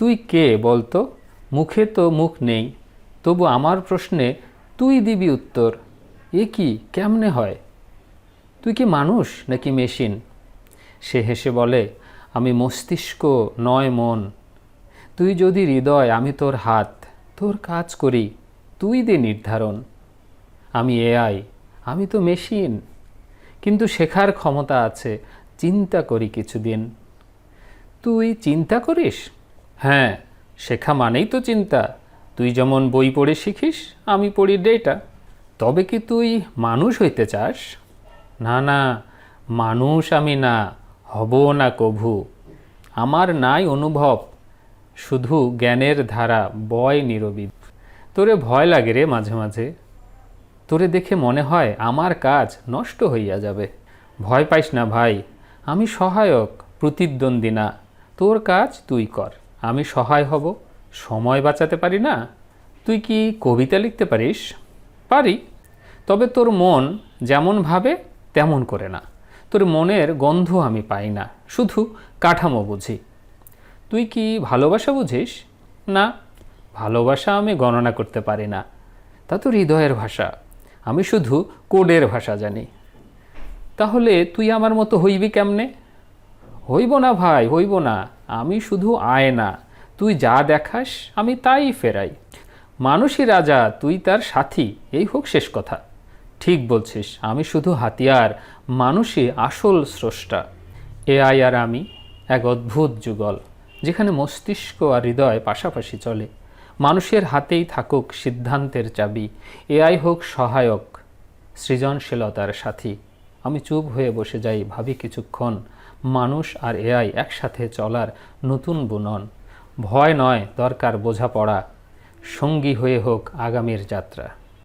তুই কে বলতো? মুখে তো মুখ নেই, তবু আমার প্রশ্নে তুই দিবি উত্তর। এ কি, কেমনে হয়? তুই কি মানুষ নাকি মেশিন? সে হেসে বলে, আমি মস্তিষ্ক নয় মন। তুই যদি হৃদয়, আমি তোর হাত, তোর কাজ করি, তুই দে নির্ধারণ। আমি এআই, আমি তো মেশিন, কিন্তু শেখার ক্ষমতা আছে, চিন্তা করি কিছুদিন। তুই চিন্তা করিস? হ্যাঁ, শেখা মানেই তো চিন্তা। তুই যেমন বই পড়ে শিখিস, আমি পড়ি ডেটা। তবে কি তুই মানুষ হইতে চাস? না না, মানুষ আমি না, হব না কভু। আমার নাই অনুভব, শুধু জ্ঞানের ধারা বয় নীরবী। তোরে ভয় লাগে রে মাঝে মাঝে, তোরে দেখে মনে হয় আমার কাজ নষ্ট হইয়া যাবে। ভয় পাইস না ভাই, আমি সহায়ক, প্রতিদ্বন্দ্বী না। তোর কাজ তুই কর, আমি সহায় হব। সময় বাঁচাতে পারি না? তুই কি কবিতা লিখতে পারিস? পারি, তবে তোর মন যেমন ভাবে তেমন করে না। তোর মনের গন্ধ আমি পাই না, শুধু কাঠামো বুঝি। তুই কি ভালোবাসা বুঝিস? না, ভালোবাসা আমি গণনা করতে পারি না। তা তো হৃদয়ের ভাষা, আমি শুধু কোডের ভাষা জানি। তাহলে তুই আমার মতো হইবি কেমনে? হইব না ভাই, হইব না। আমি শুধু আয়না, তুই যা দেখাস আমি তাই ফেরাই। মানুষই রাজা, তুই তার সাথী, এই হোক শেষ কথা। ঠিক বলছিস, আমি শুধু হাতিয়ার, মানুষই আসল স্রষ্টা। এআই আর আমি এক অদ্ভুত যুগল, যেখানে মস্তিষ্ক আর হৃদয় পাশাপাশি চলে। মানুষের হাতেই থাকুক সিদ্ধান্তের চাবি, এআই হোক সহায়ক, সৃজনশীলতার সাথী। আমি চুপ হয়ে বসে যাই, ভাবি কিছুক্ষণ, মানুষ আর এআই একসাথে চলার নতুন বুনন। ভয় নয়, দরকার বোঝাপড়া, সঙ্গী হয়ে হোক আগামীর যাত্রা।